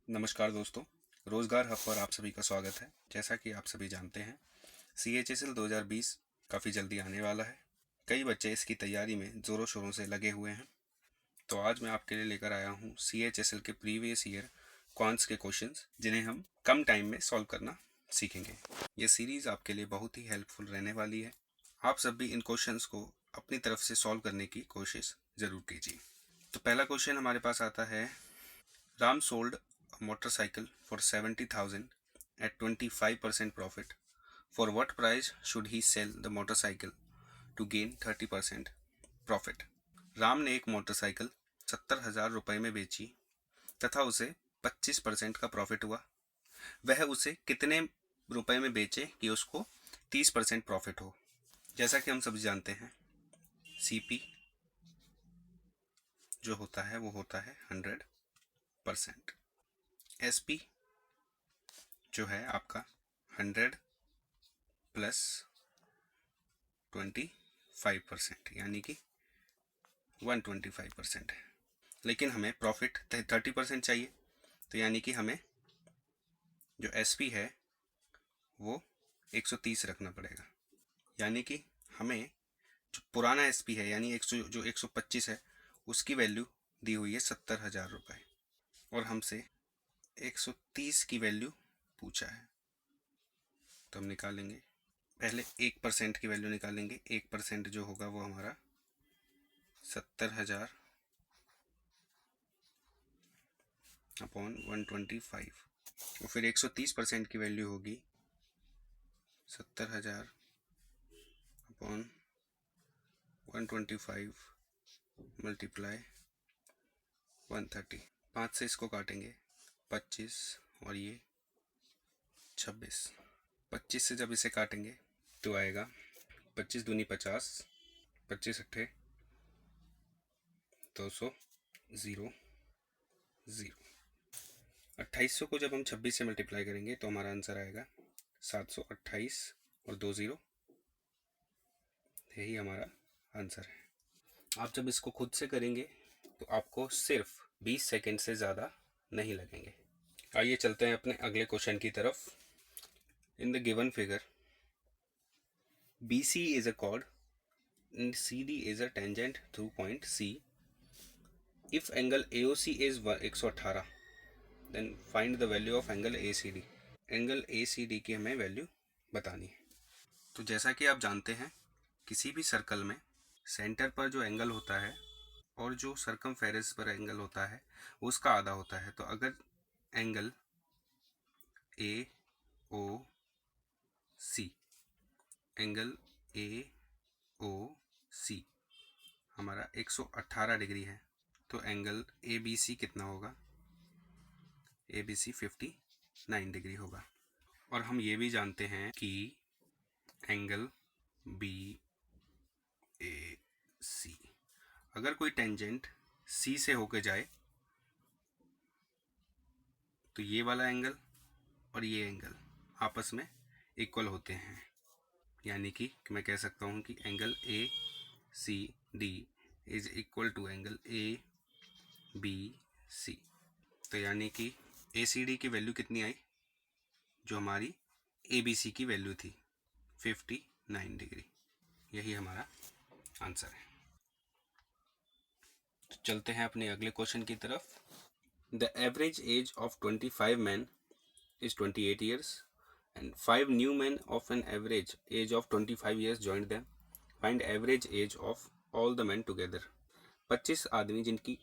नमस्कार दोस्तों, रोज़गार हब पर आप सभी का स्वागत है। जैसा कि आप सभी जानते हैं, CHSL 2020 काफ़ी जल्दी आने वाला है। कई बच्चे इसकी तैयारी में ज़ोरों शोरों से लगे हुए हैं। तो आज मैं आपके लिए लेकर आया हूँ CHSL के प्रीवियस ईयर क्वांट्स के क्वेश्चंस, जिन्हें हम कम टाइम में सॉल्व करना सीखेंगे। ये सीरीज़ आपके लिए बहुत ही हेल्पफुल रहने वाली है। आप सब भी इन क्वेश्चंस को अपनी तरफ से सॉल्व करने की कोशिश ज़रूर कीजिए। तो पहला क्वेश्चन हमारे पास आता है, Ram sold a motorcycle for 70,000 at 25% profit. For what price should he sell the motorcycle to gain 30% profit? Ram ने एक मोटरसाइकिल 70,000 रुपये में बेची तथा उसे 25% का प्रॉफिट हुआ। वह उसे कितने रुपए में बेचे कि उसको 30% प्रॉफिट हो? जैसा कि हम सभी जानते हैं, CP जो होता है वो होता है 100%। SP जो है आपका 100 प्लस 25% यानी कि 125% है। लेकिन हमें प्रॉफिट 30% चाहिए, तो यानी कि हमें जो SP है वो 130 रखना पड़ेगा। यानी कि हमें जो पुराना SP है यानी 125 है, उसकी वैल्यू दी हुई है 70,000 रुपये और हमसे 130 की वैल्यू पूछा है। तो हम निकालेंगे, पहले 1% की वैल्यू निकालेंगे। 1% जो होगा वो हमारा 70,000 अपॉन 125 और फिर 130% की वैल्यू होगी 70,000 अपॉन 125 मल्टीप्लाई 130। 5 से इसको काटेंगे, 25 और ये 26। 25 से जब इसे काटेंगे तो आएगा 25 दूनी 50, 25 अट्ठे 200, 0 0। 2800 को जब हम 26 से मल्टीप्लाई करेंगे तो हमारा आंसर आएगा 728 और 2 0। यही हमारा आंसर है। आप जब इसको खुद से करेंगे तो आपको सिर्फ 20 सेकंड से ज़्यादा नहीं लगेंगे। आइए चलते हैं अपने अगले क्वेश्चन की तरफ। इन the given figure BC is a chord and CD is a tangent through point C. If angle AOC is 118, then find the value of angle ACD. Angle ACD की हमें वैल्यू बतानी है। तो जैसा कि आप जानते हैं, किसी भी सर्कल में सेंटर पर जो एंगल होता है और जो सर्कमफेरेंस पर एंगल होता है उसका आधा होता है। तो अगर एंगल AOC हमारा 118 डिग्री है, तो एंगल ABC कितना होगा? ABC 59 डिग्री होगा। और हम ये भी जानते हैं कि एंगल BAC, अगर कोई टेंजेंट C से होकर जाए तो ये वाला एंगल और ये एंगल आपस में इक्वल होते हैं। यानी कि मैं कह सकता हूँ कि angle ACD is equal to angle ABC। तो यानी कि ACD की वैल्यू कितनी आई? जो हमारी ABC की वैल्यू थी 59 डिग्री। यही हमारा आंसर है। तो चलते हैं अपने अगले क्वेश्चन की तरफ। The average age of 25 men is 28 years and 5 new men of an average age of 25 years joined them. Find average age of all the men together. 25 आदमी जिनकी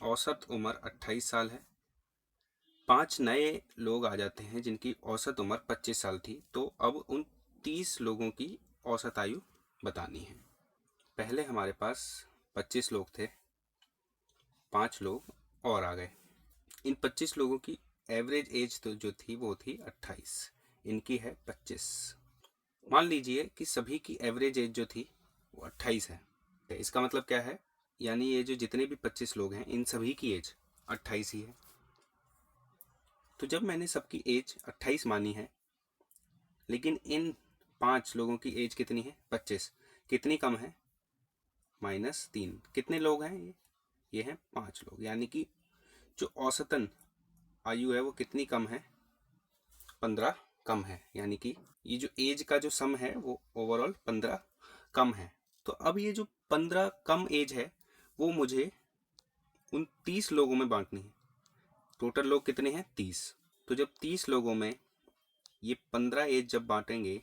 औसत उम्र 28 साल है, 5 नए लोग आ जाते हैं जिनकी औसत उम्र 25 साल थी। तो अब उन 30 लोगों की औसत आयु बतानी है। पहले हमारे पास 25 लोग थे, 5 लोग और आ गए। इन 25 लोगों की एवरेज एज तो जो थी वो थी 28, इनकी है 25। मान लीजिए कि सभी की एवरेज एज जो थी वो 28 है। इसका मतलब क्या है? यानी ये जो जितने भी 25 लोग हैं इन सभी की एज 28 ही है। तो जब मैंने सबकी एज 28 मानी है, लेकिन इन 5 लोगों की एज कितनी है? 25। कितनी कम है? -3। कितने लोग हैं ये हैं 5 लोग। यानी कि जो औसतन आयु है वो कितनी कम है, 15 कम है, यानी कि ये जो एज का जो सम है वो ओवरऑल 15 कम है। तो अब ये जो 15 कम एज है वो मुझे उन 30 लोगों में बांटनी है। टोटल लोग कितने हैं, 30। तो जब 30 लोगों में ये 15 एज जब बांटेंगे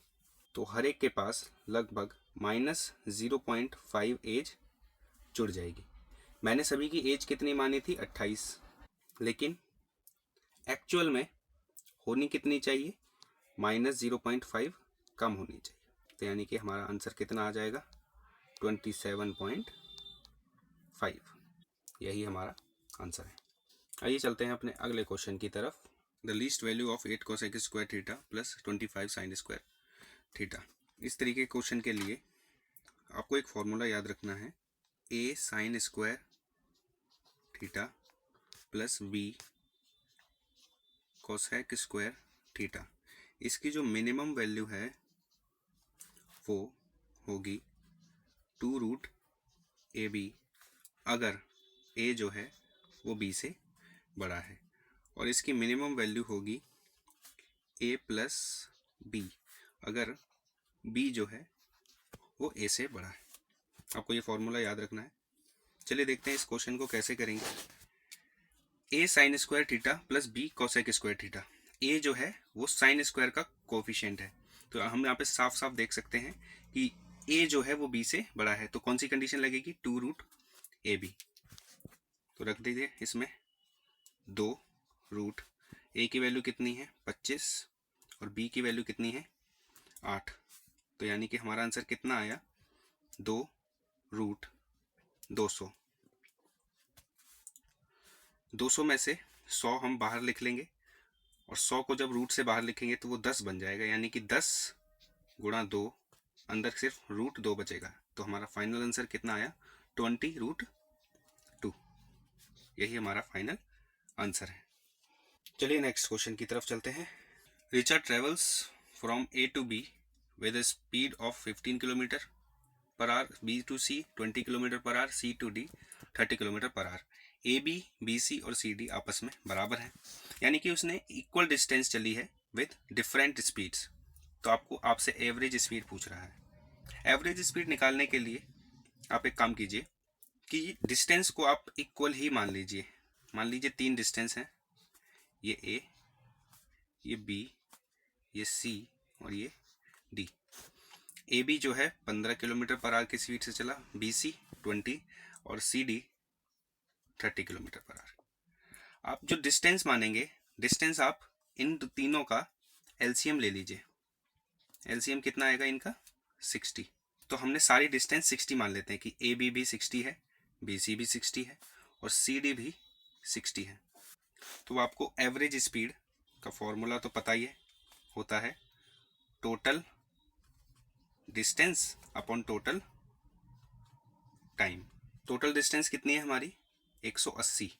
तो हर एक के पास लगभग -0.5 एज जुड़ जाएगी। मैंने सभी की एज कितनी मानी थी, 28, लेकिन एक्चुअल में होनी कितनी चाहिए, -0.5 कम होनी चाहिए। तो यानी कि हमारा आंसर कितना आ जाएगा, 27.5। यही हमारा आंसर है। आइए चलते हैं अपने अगले क्वेश्चन की तरफ। The least value of 8 cosec square theta plus 25 sin square theta. इस तरीके के क्वेश्चन के लिए आपको एक फॉर्मूला याद रखना है, a sin square theta plus b cosec square theta. इसकी जो मिनिमम वैल्यू है वो होगी 2√ab, अगर a जो है वो b से बड़ा है, और इसकी मिनिमम वैल्यू होगी a प्लस b, अगर b जो है वो a से बड़ा है। आपको ये फॉर्मूला याद रखना है। चलिए देखते हैं इस क्वेश्चन को कैसे करेंगे। a sine square theta plus b cosec square theta. a जो है वो साइन स्क्वायर का कोफिशिएंट है, तो हम यहाँ पे साफ साफ देख सकते हैं कि a जो है वो b से बड़ा है, तो कौन सी कंडीशन लगेगी, 2√ab। तो रख दीजिए इसमें 2 रूट, a की वैल्यू कितनी है 25 और b की वैल्यू कितनी है 8। तो यानी कि हमारा आंसर कितना आया, 2√200। 200 में से 100 हम बाहर लिख लेंगे, और 100 को जब रूट से बाहर लिखेंगे तो वो 10 बन जाएगा, यानी कि 10 गुणा 2, अंदर सिर्फ √2 बचेगा। तो हमारा फाइनल आंसर कितना आया, 20√2। यही हमारा फाइनल आंसर है। चलिए नेक्स्ट क्वेश्चन की तरफ चलते हैं। Richard travels from A to B with a speed of 15 kilometre per hour, B to C 20 kilometre per hour, C to D 30 kilometre per hour. AB, BC और CD आपस में बराबर हैं, यानी कि उसने इक्वल डिस्टेंस चली है विद डिफरेंट स्पीड्स। तो आपसे एवरेज स्पीड पूछ रहा है। एवरेज स्पीड निकालने के लिए आप एक काम कीजिए कि डिस्टेंस को आप इक्वल ही मान लीजिए। मान लीजिए 3 डिस्टेंस हैं, ये A, ये B, ये C और ये D। AB जो है 15 किलोमीटर पर आवर की स्पीड से चला, BC 20 और CD 30 किलोमीटर पर आवर। आप जो डिस्टेंस मानेंगे, डिस्टेंस आप इन तीनों का एलसीएम ले लीजिए। एलसीएम कितना आएगा इनका, 60। तो हमने सारी डिस्टेंस 60 मान लेते हैं कि AB भी 60 है, BC भी 60 है और CD भी 60 है। तो आपको एवरेज स्पीड का फॉर्मूला तो पता ही है, होता है total distance upon total time. Total distance कितनी है हमारी, 180,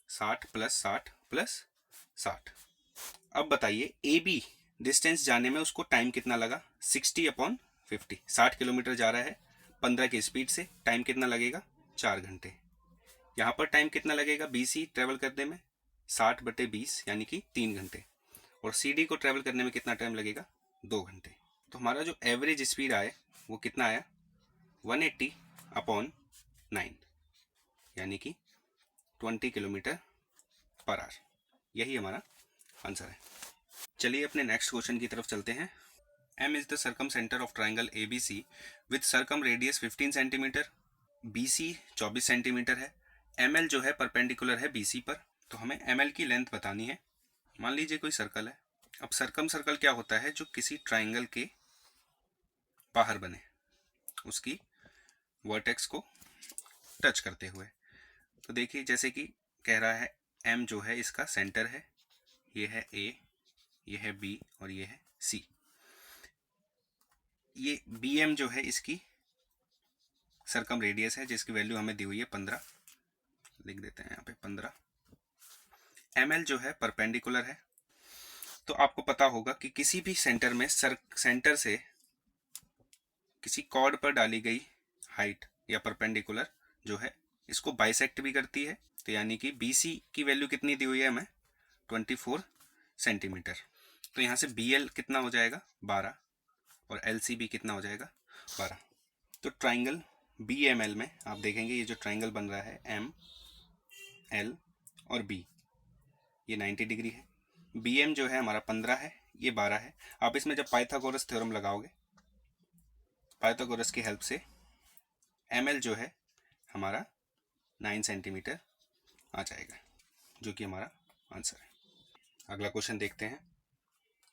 60 प्लस 60 प्लस 60। अब बताइए AB डिस्टेंस जाने में उसको टाइम कितना लगा, 60/50। 60 किलोमीटर जा रहा है 15 की स्पीड से, टाइम कितना लगेगा, 4 घंटे। यहाँ पर टाइम कितना लगेगा BC ट्रेवल करने में, 60/20 यानी कि 3 घंटे। और CD को ट्रेवल करने में कितना टाइम लगेगा, 2 घंटे। तो हमारा जो एवरेज स्पीड आए वो कितना आया, 180/9 यानी कि 20 किलोमीटर पर आवर। यही हमारा आंसर है। चलिए अपने नेक्स्ट क्वेश्चन की तरफ चलते हैं। M is the circum centre of triangle ABC with circum radius 15 centimetre, BC 24 centimetre है। ML जो है परपेंडिकुलर है BC पर, तो हमें ML की लेंथ बतानी है। मान लीजिए कोई सर्कल है। अब सर्कम सर्कल क्या होता है, जो किसी ट्राइंगल के बाहर बने, उसकी वर्टेक्स को टच करते हुए। तो देखिए जैसे कि कह रहा है M जो है इसका सेंटर है, ये है A, ये है B और ये है C। ये BM जो है इसकी सर्कम रेडियस है, जिसकी वैल्यू हमें दी हुई है 15, लिख देते हैं यहाँ पे 15। ML जो है परपेंडिकुलर है। तो आपको पता होगा कि किसी भी सेंटर में सेंटर से किसी कॉर्ड पर डाली गई हाइट या परपेंडिकुलर जो है इसको बाइसेक्ट भी करती है। तो यानी कि BC की वैल्यू कितनी दी हुई है हमें, 24 सेंटीमीटर। तो यहाँ से BL कितना हो जाएगा 12 और LCB कितना हो जाएगा 12। तो ट्राइंगल BML में आप देखेंगे ये जो ट्राइंगल बन रहा है ML और B, ये 90 डिग्री है। BM जो है हमारा 15 है, ये 12 है। आप इसमें जब पाइथागोरस थ्योरम लगाओगे, पाइथागोरस की हेल्प से ML जो है हमारा 9 सेंटीमीटर आ जाएगा, जो कि हमारा आंसर है। अगला क्वेश्चन देखते हैं।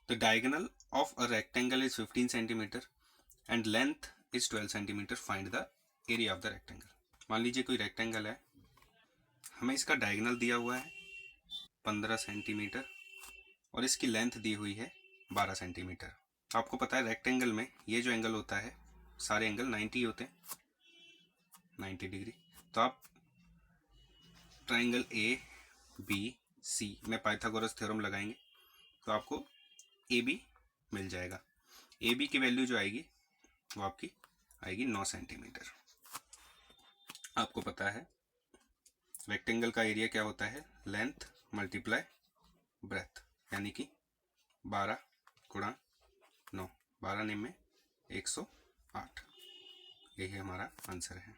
The diagonal of a rectangle is 15 centimetre and length is 12 centimetre, find the area of the rectangle. मान लीजिए कोई रेक्टेंगल है, हमें इसका डायगोनल दिया हुआ है 15 सेंटीमीटर और इसकी लेंथ दी हुई है 12 सेंटीमीटर। आपको पता है रेक्टेंगल में ये जो एंगल होता है, सारे एंगल 90 होते हैं, 90 डिग्री। तो आप ट्राइंगल ABC में पाइथागोरस थ्योरम लगाएंगे तो आपको AB मिल जाएगा। AB की वैल्यू जो आएगी वो आपकी आएगी 9 सेंटीमीटर। आपको पता है रेक्टेंगल का एरिया क्या होता है, लेंथ मल्टीप्लाई ब्रेथ, यानी कि 12 गुणा 9, 12 9 में 108। यही हमारा आंसर है।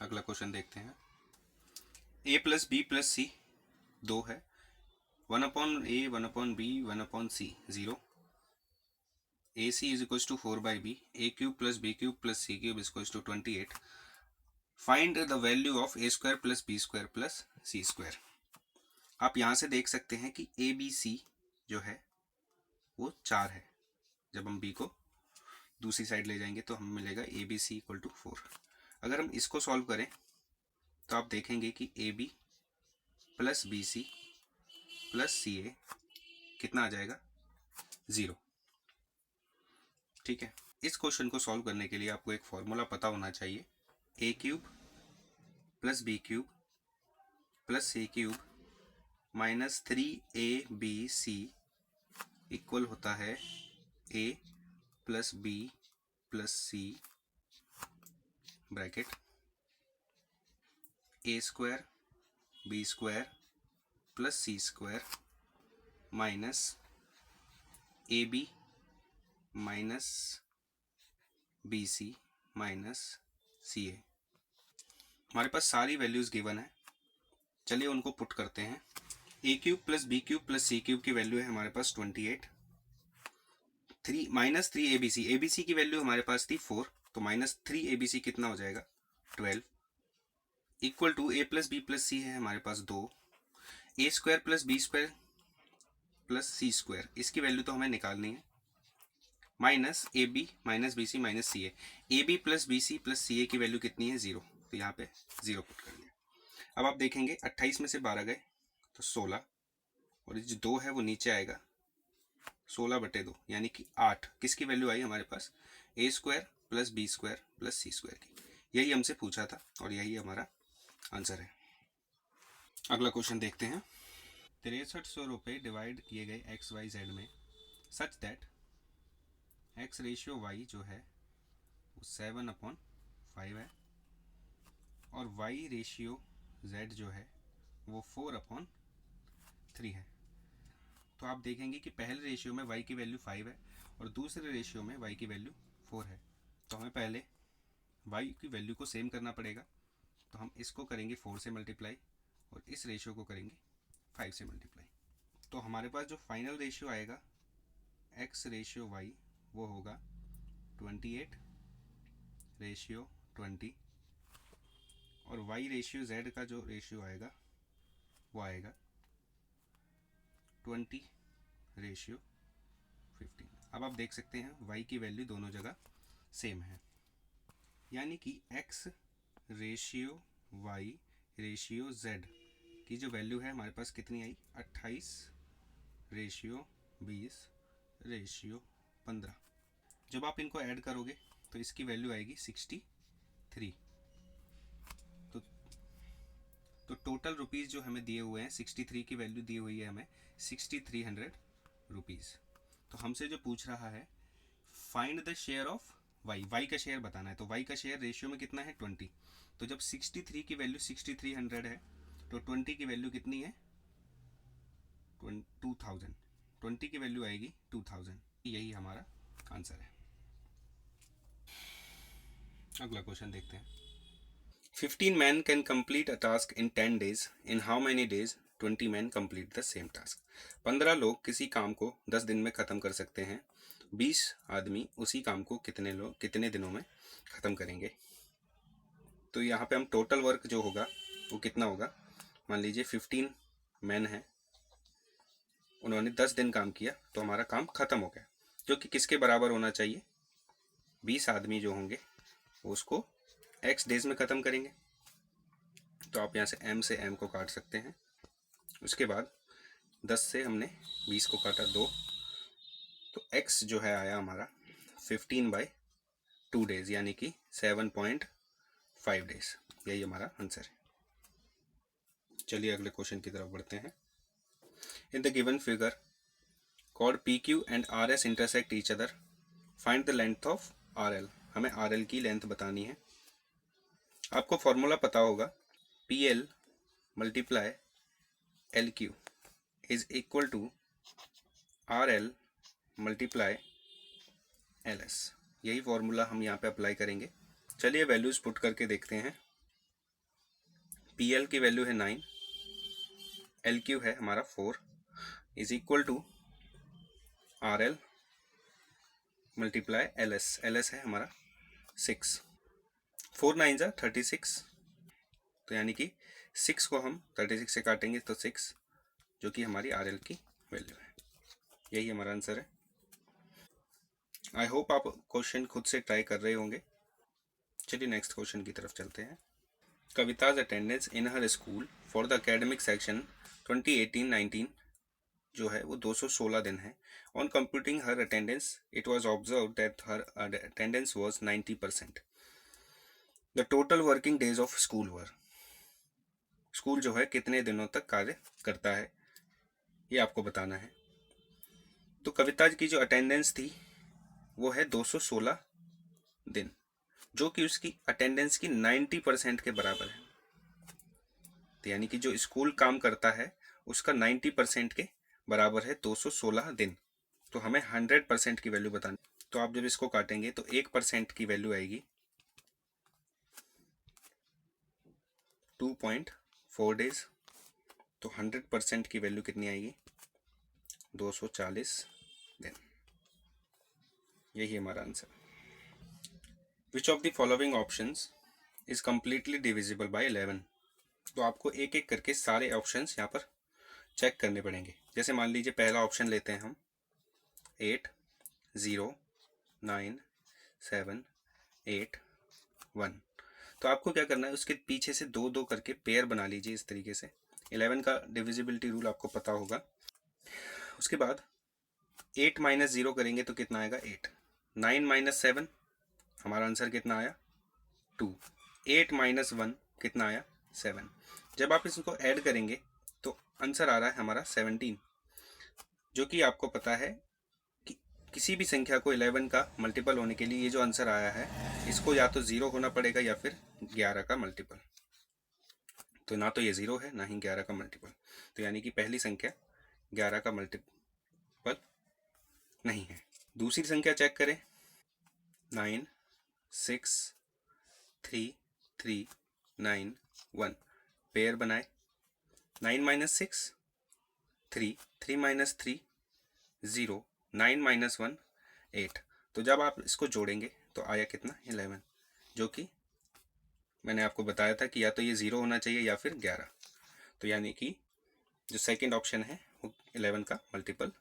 अगला क्वेश्चन देखते हैं। A plus B plus C 2 है, 1/A 1/B 1/C 0, AC is equals to 4/B, A cube plus B cube plus C cube is equals to 28. Find the value of A square plus B square plus C square. आप यहाँ से देख सकते हैं कि ABC जो है वो 4 है। जब हम B को दूसरी साइड ले जाएंगे तो हमें मिलेगा ABC इक्वल टू 4। अगर हम इसको सॉल्व करें तो आप देखेंगे कि AB plus BC plus CA कितना आ जाएगा 0। ठीक है, इस क्वेश्चन को सॉल्व करने के लिए आपको एक फॉर्मूला पता होना चाहिए। A cube plus B cube plus C cube minus 3ABC equal होता है A plus B plus C bracket A square B square plus C square minus AB minus BC minus CA। हमारे पास सारी values given है, चलिए उनको put करते हैं। A cube plus B cube plus C cube की वैल्यू है हमारे पास 28, 3 माइनस 3ABC, ABC की वैल्यू हमारे पास थी 4, तो माइनस 3ABC कितना हो जाएगा 12, equal to A plus B plus C है हमारे पास 2, A square plus B square plus C square, इसकी वैल्यू तो हमें निकालनी है, minus AB minus BC minus CA। AB plus BC plus CA की वैल्यू कितनी है 0, तो यहाँ पे 0 पुट कर दिया। अब आप देखेंगे 28 में से 12 गए तो 16, और जो 2 है वो नीचे आएगा, 16/2 यानी कि 8। किसकी वैल्यू आई हमारे पास, A square plus B square plus C square की। यही हमसे पूछा था और यही हमारा आंसर है। अगला क्वेश्चन देखते हैं। 6300 रुपये डिवाइड किए गए XYZ में such that X ratio Y जो है वो 7/5 है और Y रेशियो Z जो है वो 4/3 है। तो आप देखेंगे कि पहले रेशियो में y की वैल्यू 5 है और दूसरे रेशियो में y की वैल्यू 4 है। तो हमें पहले y की वैल्यू को सेम करना पड़ेगा, तो हम इसको करेंगे 4 से मल्टीप्लाई और इस रेशियो को करेंगे 5 से मल्टीप्लाई। तो हमारे पास जो फाइनल रेशियो आएगा x रेशियो y वो होगा 28 रेशियो 20 और y रेशियो z का जो रेशियो आएगा वो आएगा 20 रेशियो 15। अब आप देख सकते हैं y की वैल्यू दोनों जगह सेम है, यानी कि x ratio y ratio z की जो वैल्यू है हमारे पास कितनी आई 28 रेशियो 20 रेशियो 15। जब आप इनको ऐड करोगे तो इसकी वैल्यू आएगी 63। तो टोटल रुपीज़ जो हमें दिए हुए हैं 63 की वैल्यू दी हुई है हमें 6300 रुपीज़। तो हमसे जो पूछ रहा है find the share of y का शेयर बताना है। तो y का शेयर रेशियो में कितना है 20। तो जब 63 की वैल्यू 6300 है तो 20 की वैल्यू कितनी है 2000, 20 की वैल्यू आएगी 2000। यही हमारा आंसर है। अगला क्वेश्चन देखते हैं। 15 men can complete a task in 10 days. In how many days 20 men complete the same task? 15 लोग किसी काम को 10 दिन में ख़त्म कर सकते हैं। 20 आदमी उसी काम को कितने दिनों में ख़त्म करेंगे? तो यहाँ पे हम टोटल वर्क जो होगा वो कितना होगा, मान लीजिए 15 मैन हैं, उन्होंने 10 दिन काम किया तो हमारा काम ख़त्म हो गया, जो कि किसके बराबर होना चाहिए? 20 आदमी जो होंगे वो उसको x डेज में ख़त्म करेंगे। तो आप यहाँ से m से m को काट सकते हैं। उसके बाद 10 से हमने 20 को काटा 2, तो x जो है आया हमारा 15/2 डेज, यानी कि 7.5 डेज। यही हमारा आंसर है। चलिए अगले क्वेश्चन की तरफ बढ़ते हैं। In the given figure chord PQ and RS intersect each other, find the length of RL। हमें RL की लेंथ बतानी है। आपको फॉर्मूला पता होगा, PL multiply LQ is equal to RL multiply LS। यही फॉर्मूला हम यहाँ पे अप्लाई करेंगे। चलिए वैल्यूज पुट करके देखते हैं। PL की वैल्यू है 9, LQ है हमारा 4, is equal to RL multiply LS। LS है हमारा 6। 4 9 जा 36, तो यानी कि 6 को हम 36 से काटेंगे तो 6, जो कि हमारी RL की वैल्यू है। यही हमारा आंसर है। आई होप आप क्वेश्चन खुद से ट्राई कर रहे होंगे। चलिए नेक्स्ट क्वेश्चन की तरफ चलते हैं। Kavita's attendance in her school for the academic section 2018-19 जो है वो 216 दिन है। On computing her attendance it was observe that her attendance was 90%। The total working days of school were. School जो है कितने दिनों तक कार्य करता है, ये आपको बताना है। तो कविता की जो अटेंडेंस थी वो है 216 दिन, जो कि उसकी अटेंडेंस की 90% के बराबर है। तो यानी कि जो स्कूल काम करता है उसका 90% के बराबर है 216 दिन। तो हमें 100% की वैल्यू बतानी। तो आप जब इसको काटेंगे तो 1% की वैल्यू आएगी 2.4 डेज। तो 100% की वैल्यू कितनी आएगी? 240 दिन। यही हमारा answer. Which of the following options is completely divisible by 11? तो आपको एक एक करके सारे ऑप्शंस यहाँ पर चेक करने पड़ेंगे। जैसे मान लीजिए पहला ऑप्शन लेते हैं हम, 8 0 9 7 8 1। तो आपको क्या करना है, उसके पीछे से 2 2 करके पेयर बना लीजिए इस तरीके से। 11 का डिविजिबिलिटी रूल आपको पता होगा। उसके बाद 8 - 0 करेंगे तो कितना आएगा? 8। 9 - 7 हमारा आंसर कितना आया? 2। 8 - 1 कितना आया? 7। जब आप इसको ऐड करेंगे तो आंसर आ रहा है हमारा 17, जो कि आपको पता है कि किसी भी संख्या को 11 का मल्टीपल होने के लिए ये जो आंसर आया है इसको या तो 0 होना पड़ेगा या फिर 11 का मल्टीपल। तो ना तो ये 0 है ना ही 11 का मल्टीपल, तो यानी कि पहली संख्या 11 का मल्टीपल नहीं है। दूसरी संख्या चेक करें, 9 6 3 3 9 1। पेयर बनाए, 9 - 6 3 3 - 3 0 9 - 1 8। तो जब आप इसको जोड़ेंगे तो आया कितना? 11, जो कि मैंने आपको बताया था कि या तो ये 0 होना चाहिए या फिर 11। तो यानी कि जो सेकंड ऑप्शन है वो 11 का मल्टीपल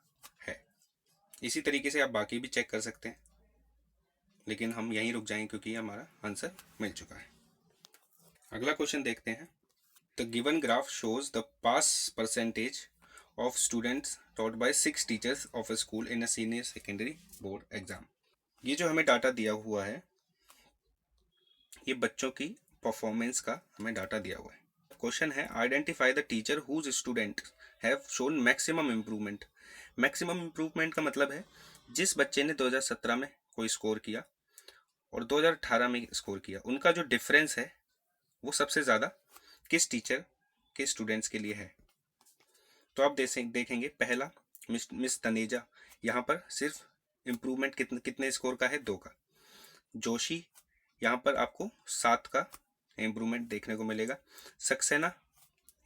है। इसी तरीके से आप बाकी भी चेक कर सकते हैं, लेकिन हम यहीं रुक जाएंगे क्योंकि हमारा आंसर मिल चुका है। अगला क्वेश्चन देखते हैं। The given graph shows the pass percentage of students taught by 6 teachers of a school in a senior secondary board exam. ये जो हमें डाटा दिया हुआ है ये बच्चों की परफॉर्मेंस का हमें डाटा दिया हुआ है। क्वेश्चन है, identify the teacher whose student have shown maximum improvement. Maximum improvement का मतलब है जिस बच्चे ने 2017 में कोई स्कोर किया और 2018 में स्कोर किया, उनका जो डिफरेंस है वो सबसे ज़्यादा किस टीचर के स्टूडेंट्स के लिए है। तो आप देखेंगे पहला मिस तनेजा, यहाँ पर सिर्फ इम्प्रूवमेंट कितने स्कोर का है, 2 का। जोशी यहाँ पर आपको 7 का इम्प्रूवमेंट देखने को मिलेगा। सक्सेना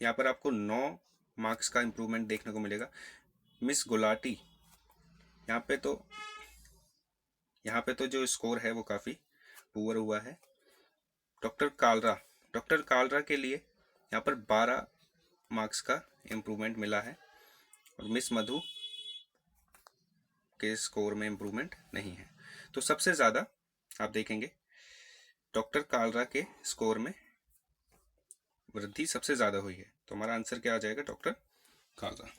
यहाँ पर आपको 9 मार्क्स का इम्प्रूवमेंट देखने को मिलेगा। मिस गुलाटी यहाँ पे तो जो स्कोर है वो काफ़ी पुअर हुआ है। डॉक्टर कालरा के लिए यहाँ पर 12 मार्क्स का इम्प्रूवमेंट मिला है और मिस मधु के स्कोर में इम्प्रूवमेंट नहीं है। तो सबसे ज़्यादा आप देखेंगे डॉक्टर कालरा के स्कोर में वृद्धि सबसे ज़्यादा हुई है। तो हमारा आंसर क्या आ जाएगा, डॉक्टर कालरा।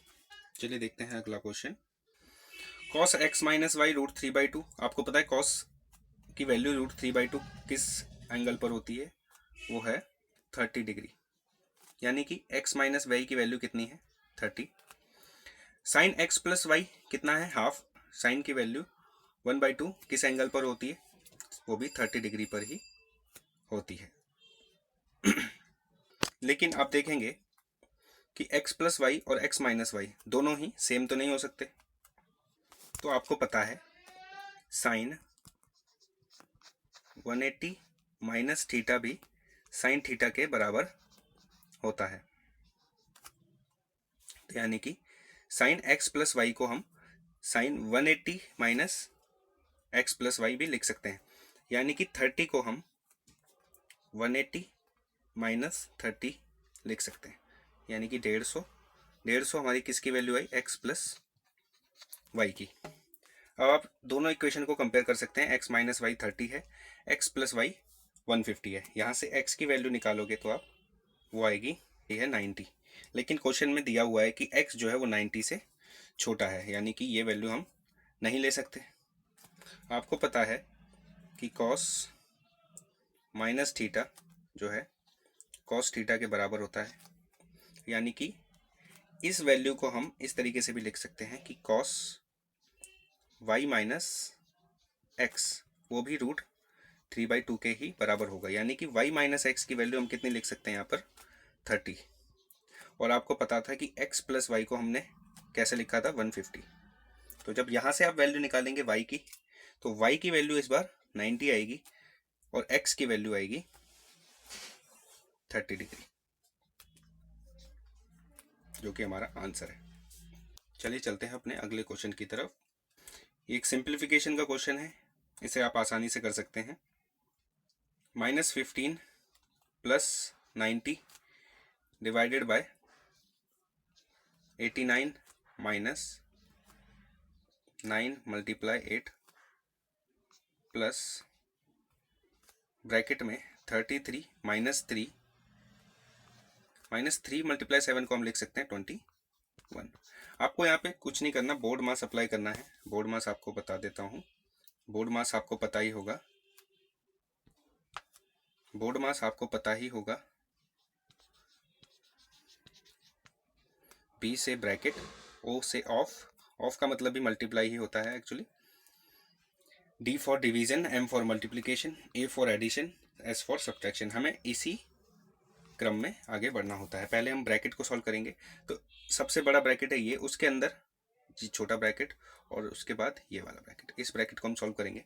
चलिए देखते हैं अगला question. cos x minus y root 3/2। आपको पता है cos की वैल्यू रूट 3/2 किस एंगल पर होती है, वो है 30 डिग्री, यानी कि x माइनस वाई की वैल्यू कितनी है, 30। साइन x प्लस वाई कितना है, हाफ। साइन की वैल्यू 1/2 किस एंगल पर होती है, वो भी 30 डिग्री पर ही होती है। लेकिन आप देखेंगे कि x प्लस वाई और x माइनस वाई दोनों ही सेम तो नहीं हो सकते। तो आपको पता है साइन 180 माइनस थीटा भी साइन थीटा के बराबर होता है। तो यानी कि साइन x प्लस वाई को हम sine 180 minus x plus y भी लिख सकते हैं, यानी कि 30 को हम 180 माइनस 30 लिख सकते हैं, यानी कि 150 हमारी किसकी वैल्यू आई, x प्लस वाई की। अब आप दोनों इक्वेशन को कंपेयर कर सकते हैं। x माइनस वाई 30 है, x प्लस वाई 150 है। यहाँ से x की वैल्यू निकालोगे तो आप वो आएगी, ये है 90। लेकिन क्वेश्चन में दिया हुआ है कि x जो है वो 90 से छोटा है, यानी कि ये वैल्यू हम नहीं ले सकते। आपको पता है कि cos माइनस थीटा जो है cos थीटा के बराबर होता है, यानी कि इस वैल्यू को हम इस तरीके से भी लिख सकते हैं कि cos y माइनस एक्स वो भी रूट 3/2 के ही बराबर होगा, यानी कि y माइनस एक्स की वैल्यू हम कितनी लिख सकते हैं यहाँ पर, 30। और आपको पता था कि x प्लस वाई को हमने कैसे लिखा था, 150। तो जब यहाँ से आप वैल्यू निकालेंगे y की, तो y की वैल्यू इस बार 90 आएगी और x की वैल्यू आएगी 30 डिग्री, जो कि हमारा आंसर है। चलिए चलते हैं अपने अगले क्वेश्चन की तरफ। ये एक सिंप्लीफिकेशन का क्वेश्चन है, इसे आप आसानी से कर सकते हैं। -15 plus 90 divided by 89 minus 9 multiply 8 plus bracket में 33 -3 मल्टीप्लाई 7 को हम लिख सकते हैं 21। आपको यहाँ पे कुछ नहीं करना, बोर्ड मास अप्लाई करना है। बोर्ड मास आपको बता देता हूँ, बोर्ड मास आपको पता ही होगा, बोर्ड मास आपको पता ही होगा, B से ब्रैकेट, O से ऑफ का मतलब भी मल्टीप्लाई ही होता है actually. D for division, M for multiplication, A for addition, S for subtraction. हमें इसी क्रम में आगे बढ़ना होता है। पहले हम ब्रैकेट को सॉल्व करेंगे। तो सबसे बड़ा ब्रैकेट है ये, उसके अंदर जी छोटा ब्रैकेट और उसके बाद ये वाला ब्रैकेट, इस ब्रैकेट को हम सॉल्व करेंगे।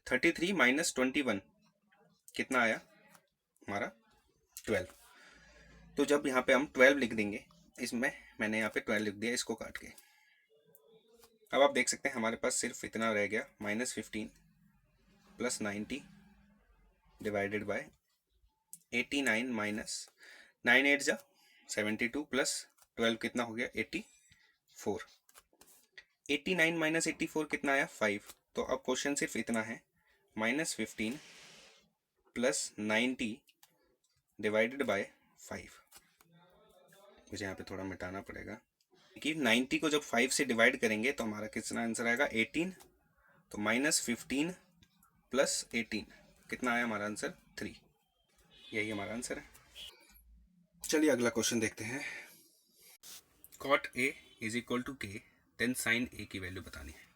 33 माइनस 21 कितना आया हमारा, 12। तो जब यहाँ पे हम 12 लिख देंगे, इसमें मैंने यहाँ पे 12 लिख दिया इसको काट के। अब आप देख सकते हैं हमारे पास सिर्फ इतना रह गया, -15 प्लस 90 डिवाइडेड बाय 89 माइनस 9 8 जा 72 प्लस 12 कितना हो गया, 84। 89 माइनस 84 कितना आया, 5। तो अब क्वेश्चन सिर्फ इतना है, -15 प्लस 90 डिवाइडेड बाय 5। मुझे यहाँ पे थोड़ा मिटाना पड़ेगा कि 90 को जब 5 से डिवाइड करेंगे तो हमारा कितना आंसर आएगा, 18। तो -15 प्लस 18 कितना आया हमारा आंसर, 3। यही हमारा आंसर है। चलिए अगला क्वेश्चन देखते हैं। cot A is equal to K, then sine A की वैल्यू बतानी है।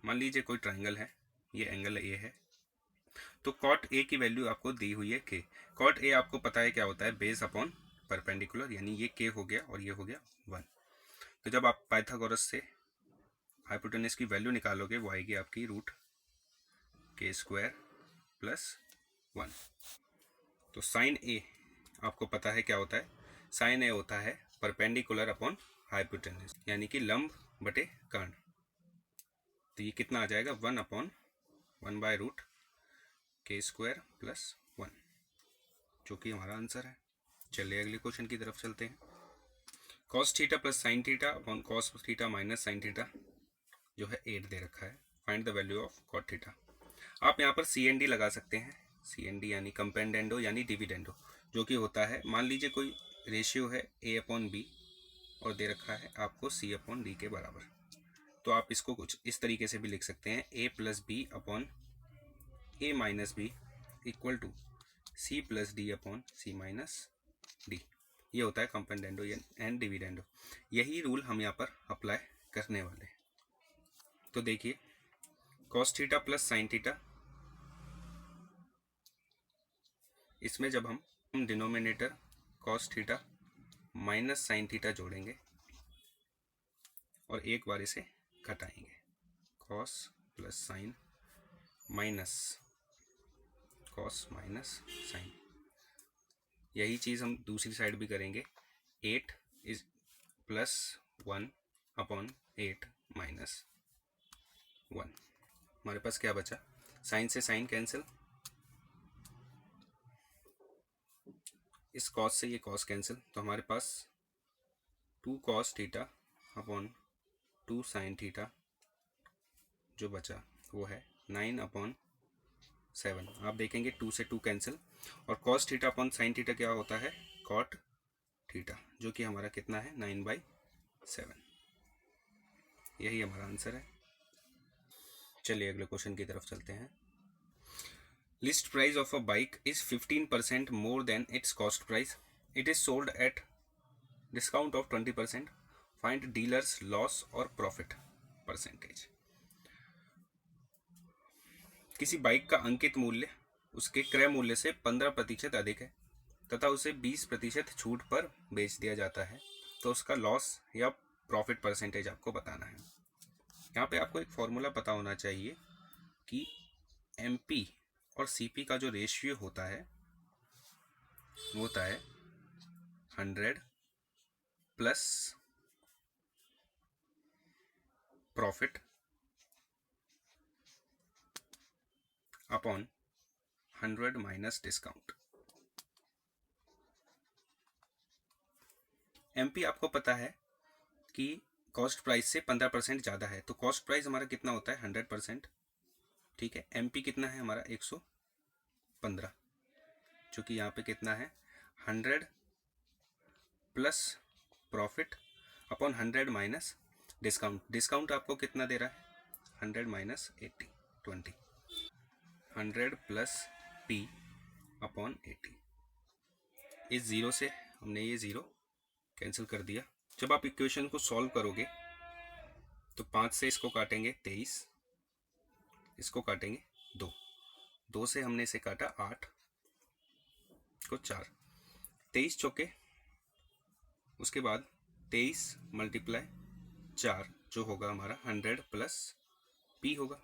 मान लीजिए कोई ट्राइंगल है, ये एंगल A है, तो cot A की वैल्यू आपको दी हुई है K। cot A आपको पता है क्या होता है, बेस अपॉन परपेंडिकुलर, यानी ये k हो गया और ये हो गया 1। तो जब आप पाइथागोरस से हाइपोटेनस की वैल्यू निकालोगे वो आएगी आपकी रूट k² प्लस 1। तो साइन ए आपको पता है क्या होता है, साइन ए होता है परपेंडिकुलर अपॉन हाइपोटेनस, यानी कि लंब बटे कर्ण। तो ये कितना आ जाएगा 1/1 k² प्लस 1, जो कि हमारा आंसर है। चलिए अगले क्वेश्चन की तरफ चलते हैं। cos theta plus sine theta upon cos theta minus sine theta जो है 8 दे रखा है। Find the value of cot theta. आप यहाँ पर CND लगा सकते हैं, CND यानी कंपेंडेंडो यानी डिविडेंडो, जो कि होता है, मान लीजिए कोई रेशियो है A/B और दे रखा है आपको C/D के बराबर। तो आप इसको कुछ इस तरीके से भी लिख सकते हैं, A+B/A-B इक्वल टू C+D/C-D। ये होता है कंपेंडेंडो एंड डिविडेंडो। यही रूल हम यहाँ पर अप्लाई करने वाले हैं। तो देखिए cos theta plus sine theta, इसमें जब हम denominator cos theta minus sine theta जोड़ेंगे और एक बार इसे घटाएंगे, cos plus sine minus cos minus sine. यही चीज़ हम दूसरी साइड भी करेंगे, 8 इज प्लस 1/8 माइनस 1। हमारे पास क्या बचा, साइन से साइन कैंसिल, इस cos से ये cos कैंसिल, तो हमारे पास 2 cos theta upon 2 sine theta जो बचा वो है 9/7। आप देखेंगे 2 से 2 कैंसिल, और cos theta upon sine theta क्या होता है, cot थीटा, जो कि हमारा कितना है 9/7। यही हमारा आंसर है। चलिए अगले क्वेश्चन की तरफ चलते हैं। List price of a bike is 15% more than it's cost price. It is sold at discount of 20%। Find dealers loss और प्रॉफिट परसेंटेज। किसी बाइक का अंकित मूल्य उसके क्रय मूल्य से 15% अधिक है तथा उसे 20% छूट पर बेच दिया जाता है, तो उसका लॉस या प्रॉफिट परसेंटेज आपको बताना है। यहाँ पे आपको एक फॉर्मूला पता होना चाहिए कि MP और CP का जो रेशियो होता है वो होता है 100 plus profit upon 100 minus discount. MP आपको पता है कि कॉस्ट प्राइस से 15% ज़्यादा है, तो कॉस्ट प्राइस हमारा कितना होता है 100%, ठीक है। MP कितना है हमारा 115, जो कि यहाँ पे कितना है 100 plus profit upon 100 minus discount. Discount आपको कितना दे रहा है 100 माइनस 80, 20। 100 plus P upon 80। इस ज़ीरो से हमने ये ज़ीरो कैंसिल कर दिया। जब आप इक्वेशन को सॉल्व करोगे तो 5 से इसको काटेंगे 23, इसको काटेंगे 2, 2 से हमने इसे काटा 8 को 4, 23 चौके, उसके बाद 23 मल्टीप्लाई 4 जो होगा हमारा 100 प्लस P होगा।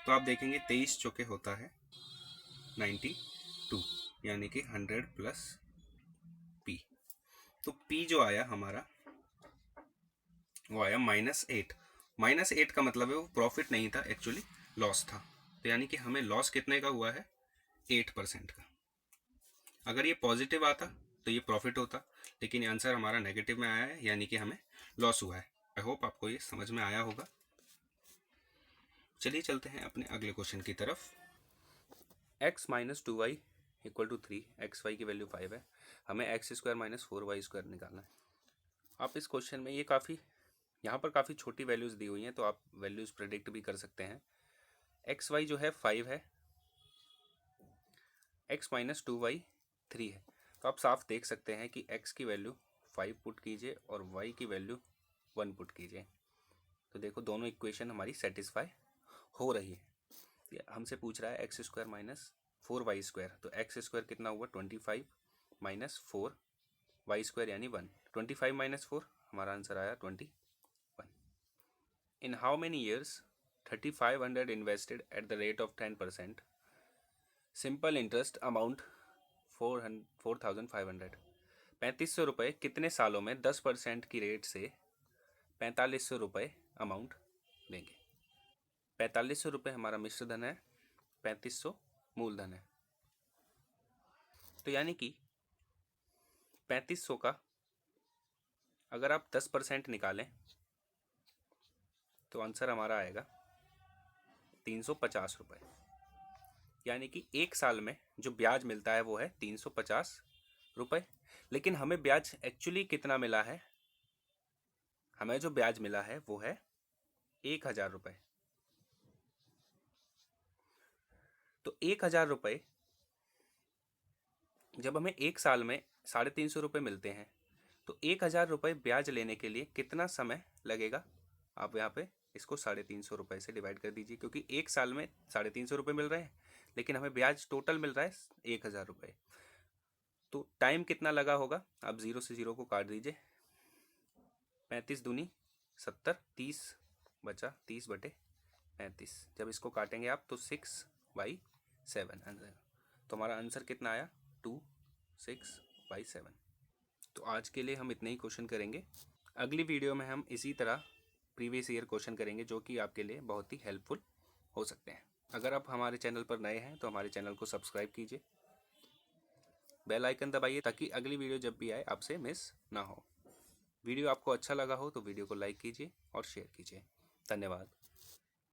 तो आप देखेंगे 23 चौके होता है 92, यानी कि 100 प्लस P। तो P जो आया हमारा वो आया -8। -8 का मतलब है वो प्रॉफिट नहीं था, एक्चुअली लॉस था। तो यानी कि हमें लॉस कितने का हुआ है 8% का। अगर ये पॉजिटिव आता तो ये प्रॉफिट होता, लेकिन आंसर हमारा नेगेटिव में आया है, यानी कि हमें लॉस हुआ है। आई होप आपको ये समझ में आया होगा। चलिए चलते हैं अपने अगले क्वेश्चन की तरफ। x minus 2y equal to 3, xy की वैल्यू 5 है, हमें x² माइनस 4y² निकालना है। आप इस क्वेश्चन में ये काफ़ी यहाँ पर काफ़ी छोटी वैल्यूज़ दी हुई हैं, तो आप वैल्यूज़ प्रेडिक्ट भी कर सकते हैं। xy जो है 5 है, x माइनस 2y 3 है, तो आप साफ देख सकते हैं कि x की वैल्यू 5 पुट कीजिए और y की वैल्यू 1 पुट कीजिए, तो देखो दोनों इक्वेशन हमारी सेटिस्फाई हो रही है। हमसे पूछ रहा है x² माइनस 4y², तो x² कितना हुआ 25 माइनस 4 वाई स्क्वायर यानी 1। 25 माइनस 4, हमारा आंसर आया 21। In how many years 3500 invested at the rate of 10%, simple interest amount 4500। 3500 रुपये कितने सालों में 10% की रेट से 4500 रुपये अमाउंट देंगे। 4500 रुपये हमारा मिश्र धन है, 3500 मूलधन है। तो यानी कि 3500 का अगर आप 10% निकालें तो आंसर हमारा आएगा 350 रुपये। यानी कि एक साल में जो ब्याज मिलता है वो है 350 रुपये। लेकिन हमें ब्याज एक्चुअली कितना मिला है, हमें जो ब्याज मिला है वो है 1000 रुपये। तो 1000 रुपये जब हमें एक साल में 350 रुपये मिलते हैं तो 1000 रुपये ब्याज लेने के लिए कितना समय लगेगा। आप यहाँ पे इसको 350 रुपये से डिवाइड कर दीजिए, क्योंकि एक साल में 350 रुपये मिल रहे हैं लेकिन हमें ब्याज टोटल मिल रहा है 1000 रुपये। तो टाइम कितना लगा होगा, आप 0 से 0 को काट दीजिए। 35 दूनी 70, 30 बचा 30/35। जब इसको काटेंगे आप तो 6/7 आंसर। तो हमारा आंसर कितना आया 2 6/7। तो आज के लिए हम इतने ही क्वेश्चन करेंगे। अगली वीडियो में हम इसी तरह प्रीवियस ईयर क्वेश्चन करेंगे जो कि आपके लिए बहुत ही हेल्पफुल हो सकते हैं। अगर आप हमारे चैनल पर नए हैं तो हमारे चैनल को सब्सक्राइब कीजिए, बेल आइकन दबाइए ताकि अगली वीडियो जब भी आए आपसे मिस ना हो। वीडियो आपको अच्छा लगा हो तो वीडियो को लाइक कीजिए और शेयर कीजिए। धन्यवाद।